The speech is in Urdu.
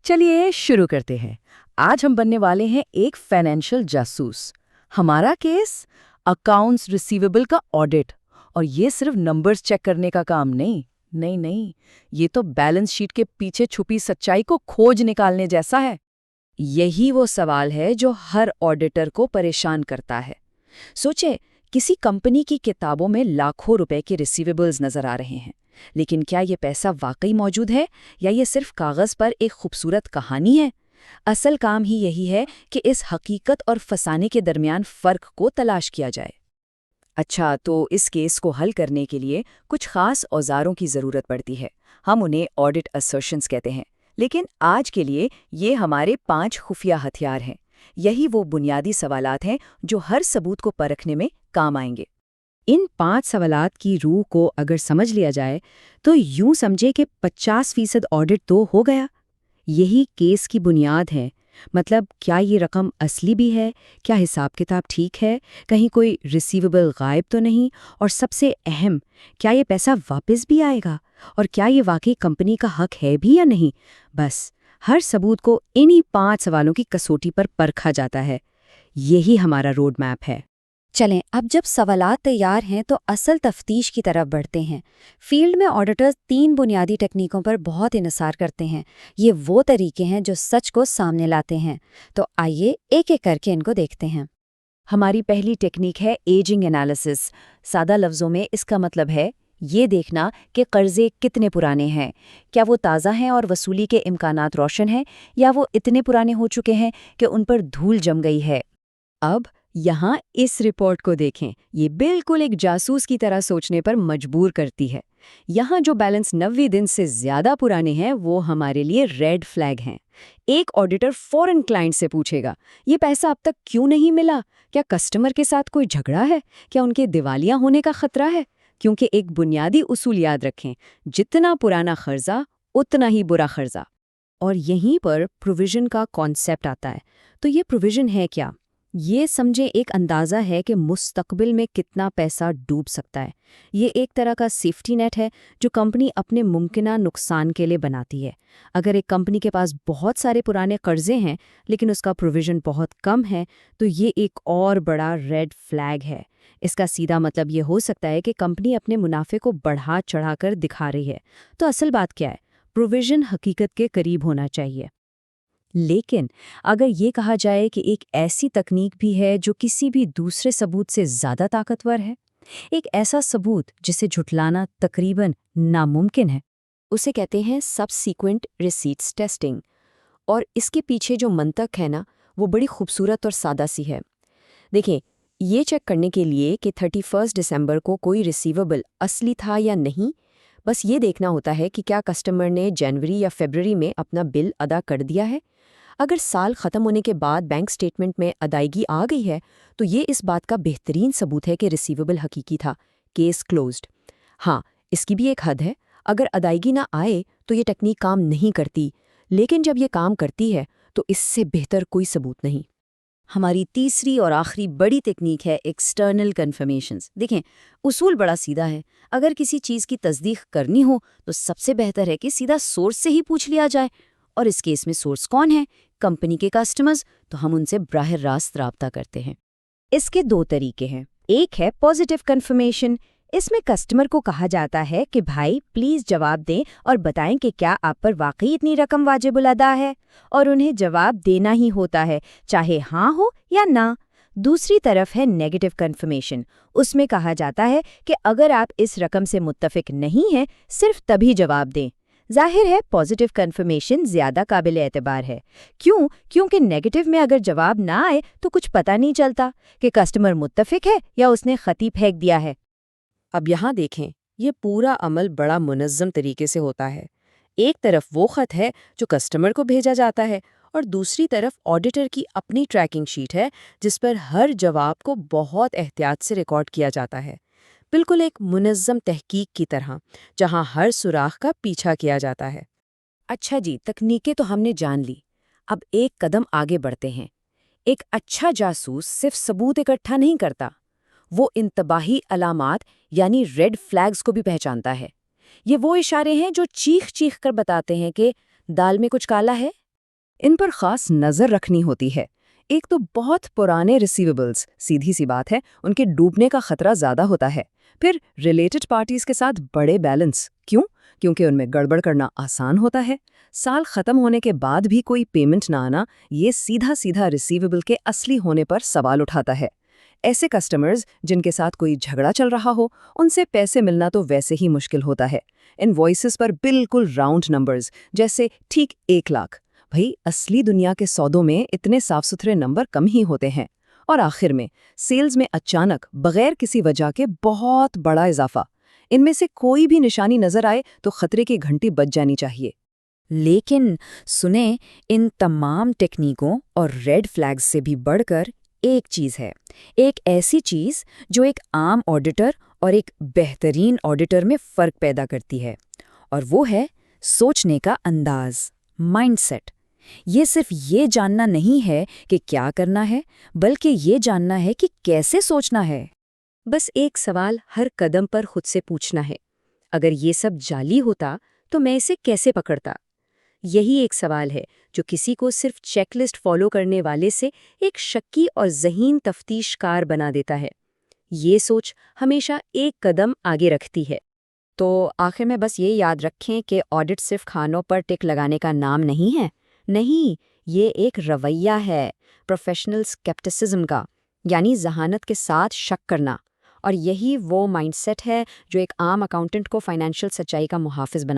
چلیے شروع کرتے ہیں۔ آج ہم بننے والے ہیں ایک فائنینشل جاسوس۔ ہمارا کیس اکاؤنٹس ریسیویبل کا آڈٹ، اور یہ صرف نمبرز چیک کرنے کا کام نہیں، نہیں، یہ تو بیلنس شیٹ کے پیچھے چھپی سچائی کو کھوج نکالنے جیسا ہے۔ یہی وہ سوال ہے جو ہر آڈیٹر کو پریشان کرتا ہے۔ سوچے، کسی کمپنی کی کتابوں میں لاکھوں روپے کے ریسیویبلز نظر آ رہے ہیں، لیکن کیا یہ پیسہ واقعی موجود ہے یا یہ صرف کاغذ پر ایک خوبصورت کہانی ہے؟ اصل کام ہی یہی ہے کہ اس حقیقت اور فسانے کے درمیان فرق کو تلاش کیا جائے۔ اچھا، تو اس کیس کو حل کرنے کے لیے کچھ خاص اوزاروں کی ضرورت پڑتی ہے۔ ہم انہیں آڈٹ اسرشنز کہتے ہیں، لیکن آج کے لیے یہ ہمارے 5 خفیہ ہتھیار ہیں۔ یہی وہ بنیادی سوالات ہیں جو ہر ثبوت کو پرکھنے میں کام آئیں گے۔ ان 5 سوالات کی روح کو اگر سمجھ لیا جائے تو یوں سمجھے کہ 50% آڈٹ تو ہو گیا۔ یہی کیس کی بنیاد ہے۔ مطلب، کیا یہ رقم اصلی بھی ہے؟ کیا حساب کتاب ٹھیک ہے؟ کہیں کوئی ریسیویبل غائب تو نہیں؟ اور سب سے اہم، کیا یہ پیسہ واپس بھی آئے گا؟ اور کیا یہ واقعی کمپنی کا حق ہے بھی یا نہیں؟ بس ہر ثبوت کو انہی 5 سوالوں کی کسوٹی پر پرکھا جاتا ہے۔ یہی ہمارا روڈ میپ ہے۔ چلیں، اب جب سوالات تیار ہیں تو اصل تفتیش کی طرف بڑھتے ہیں۔ فیلڈ میں آڈیٹرز 3 بنیادی ٹیکنیکوں پر بہت انحصار کرتے ہیں۔ یہ وہ طریقے ہیں جو سچ کو سامنے لاتے ہیں۔ تو آئیے ایک ایک کر کے ان کو دیکھتے ہیں۔ ہماری پہلی ٹیکنیک ہے ایجنگ انالیسس۔ سادہ لفظوں میں اس کا مطلب ہے یہ دیکھنا کہ قرضے کتنے پرانے ہیں۔ کیا وہ تازہ ہیں اور وصولی کے امکانات روشن ہیں، یا وہ اتنے پرانے ہو چکے ہیں کہ ان پر دھول جم گئی ہے؟ اب یہاں اس رپورٹ کو دیکھیں، یہ بالکل ایک جاسوس کی طرح سوچنے پر مجبور کرتی ہے۔ یہاں جو بیلنس 90 دن سے زیادہ پرانے ہیں وہ ہمارے لیے ریڈ فلیگ ہیں۔ ایک آڈیٹر فوراً کلائنٹ سے پوچھے گا، یہ پیسہ اب تک کیوں نہیں ملا؟ کیا کسٹمر کے ساتھ کوئی جھگڑا ہے؟ کیا ان کے دیوالیہ ہونے کا خطرہ ہے؟ کیونکہ ایک بنیادی اصول یاد رکھیں، جتنا پرانا قرضہ اتنا ہی برا قرضہ۔ اور یہیں پر پروویژن کا کانسیپٹ آتا ہے۔ تو یہ پروویژن ہے کیا؟ یہ سمجھیں ایک اندازہ ہے کہ مستقبل میں کتنا پیسہ ڈوب سکتا ہے۔ یہ ایک طرح کا سیفٹی نیٹ ہے جو کمپنی اپنے ممکنہ نقصان کے لیے بناتی ہے۔ اگر ایک کمپنی کے پاس بہت سارے پرانے قرضے ہیں لیکن اس کا پروویژن بہت کم ہے تو یہ ایک اور بڑا ریڈ فلیگ ہے۔ اس کا سیدھا مطلب یہ ہو سکتا ہے کہ کمپنی اپنے منافع کو بڑھا چڑھا کر دکھا رہی ہے۔ تو اصل بات کیا ہے؟ پروویژن حقیقت کے قریب ہونا چاہیے۔ لیکن اگر یہ کہا جائے کہ ایک ایسی تکنیک بھی ہے جو کسی بھی دوسرے ثبوت سے زیادہ طاقتور ہے، ایک ایسا ثبوت جسے جھٹلانا تقریباً ناممکن ہے، اسے کہتے ہیں سب سیکوینٹ ریسیٹس ٹیسٹنگ۔ اور اس کے پیچھے جو منطق ہے نا، وہ بڑی خوبصورت اور سادہ سی ہے۔ دیکھیں، یہ چیک کرنے کے لیے کہ 31 دسمبر کو کوئی ریسیویبل اصلی تھا یا نہیں، بس یہ دیکھنا ہوتا ہے کہ کیا کسٹمر نے جنوری یا فیبروری میں اپنا بل ادا کر دیا ہے۔ اگر سال ختم ہونے کے بعد بینک سٹیٹمنٹ میں ادائیگی آ گئی ہے تو یہ اس بات کا بہترین ثبوت ہے کہ ریسیویبل حقیقی تھا۔ Case closed. ہاں، اس کی بھی ایک حد ہے۔ اگر ادائیگی نہ آئے تو یہ ٹیکنیک کام نہیں کرتی، لیکن جب یہ کام کرتی ہے تو اس سے بہتر کوئی ثبوت نہیں۔ ہماری تیسری اور آخری بڑی تکنیک ہے ایکسٹرنل کنفرمیشنز۔ دیکھیں، اصول بڑا سیدھا ہے۔ اگر کسی چیز کی تصدیق کرنی ہو تو سب سے بہتر ہے کہ سیدھا سورس سے ہی پوچھ لیا جائے۔ اور اس کیس میں سورس کون ہے؟ کمپنی کے کسٹمرز، تو ہم ان سے براہ راست رابطہ کرتے ہیں۔ اس کے 2 طریقے ہیں۔ ایک ہے پازیٹیو کنفرمیشن۔ اس میں کسٹمر کو کہا جاتا ہے کہ بھائی پلیز جواب دیں اور بتائیں کہ کیا آپ پر واقعی اتنی رقم واجب الادا ہے، اور انہیں جواب دینا ہی ہوتا ہے، چاہے ہاں ہو یا نہ۔ دوسری طرف ہے نیگیٹو کنفرمیشن۔ اس میں کہا جاتا ہے کہ اگر آپ اس رقم سے متفق نہیں ہیں صرف تبھی جواب دیں۔ ظاہر ہے پازیٹیو کنفرمیشن زیادہ قابل اعتبار ہے۔ کیوں؟ کیونکہ نیگیٹو میں اگر جواب نہ آئے تو کچھ پتہ نہیں چلتا کہ کسٹمر متفق ہے یا اس نے خطی پھینک دیا ہے۔ اب یہاں دیکھیں، یہ پورا عمل بڑا منظم طریقے سے ہوتا ہے۔ ایک طرف وہ خط ہے جو کسٹمر کو بھیجا جاتا ہے، اور دوسری طرف آڈیٹر کی اپنی ٹریکنگ شیٹ ہے جس پر ہر جواب کو بہت احتیاط سے ریکارڈ کیا جاتا ہے، بالکل ایک منظم تحقیق کی طرح، جہاں ہر سوراخ کا پیچھا کیا جاتا ہے۔ اچھا جی، تکنیکیں تو ہم نے جان لی۔ اب ایک قدم آگے بڑھتے ہیں۔ ایک اچھا جاسوس صرف ثبوت اکٹھا نہیں کرتا، وہ انتباہی علامات یعنی ریڈ فلیگز کو بھی پہچانتا ہے۔ یہ وہ اشارے ہیں جو چیخ چیخ کر بتاتے ہیں کہ دال میں کچھ کالا ہے، ان پر خاص نظر رکھنی ہوتی ہے۔ ایک تو بہت پرانے ریسیویبلز، سیدھی سی بات ہے، ان کے ڈوبنے کا خطرہ زیادہ ہوتا ہے۔ پھر ریلیٹڈ پارٹیز کے ساتھ بڑے بیلنس، کیوں؟ کیونکہ ان میں گڑبڑ کرنا آسان ہوتا ہے۔ سال ختم ہونے کے بعد بھی کوئی پیمنٹ نہ آنا، یہ سیدھا ریسیویبل کے اصلی ہونے پر سوال اٹھاتا ہے۔ ایسے کسٹمرز جن کے ساتھ کوئی جھگڑا چل رہا ہو، ان سے پیسے ملنا تو ویسے ہی مشکل ہوتا ہے۔ انوائسز پر بالکل راؤنڈ نمبرز، جیسے ٹھیک 1 لاکھ۔ بھئی اصلی دنیا کے سودوں میں اتنے صاف ستھرے نمبر کم ہی ہوتے ہیں۔ اور آخر میں سیلز میں اچانک بغیر کسی وجہ کے بہت بڑا اضافہ۔ ان میں سے کوئی بھی نشانی نظر آئے تو خطرے کی گھنٹی بج جانی چاہیے۔ لیکن سنیں، ان تمام ٹیکنیکوں اور ریڈ فلیگز سے بھی بڑھ کر ایک چیز ہے، ایک ایسی چیز جو ایک عام آڈیٹر اور ایک بہترین آڈیٹر میں فرق پیدا کرتی ہے، اور وہ ہے سوچنے کا انداز، مائنڈ سیٹ۔ یہ صرف یہ جاننا نہیں ہے کہ کیا کرنا ہے، بلکہ یہ جاننا ہے کہ کیسے سوچنا ہے۔ بس ایک سوال ہر قدم پر خود سے پوچھنا ہے، اگر یہ سب جعلی ہوتا تو میں اسے کیسے پکڑتا؟ یہی ایک سوال ہے جو کسی کو صرف چیک لسٹ فالو کرنے والے سے ایک شکی اور ذہین تفتیش کار بنا دیتا ہے۔ یہ سوچ ہمیشہ ایک قدم آگے رکھتی ہے۔ تو آخر میں بس یہ یاد رکھیں کہ آڈٹ صرف کھانوں پر ٹک لگانے کا نام نہیں ہے، نہیں، یہ ایک رویہ ہے، پروفیشنل اسکیپٹسزم کا، یعنی ذہانت کے ساتھ شک کرنا۔ اور یہی وہ مائنڈ سیٹ ہے جو ایک عام اکاؤنٹنٹ کو فائنینشیل سچائی کا محافظ بنا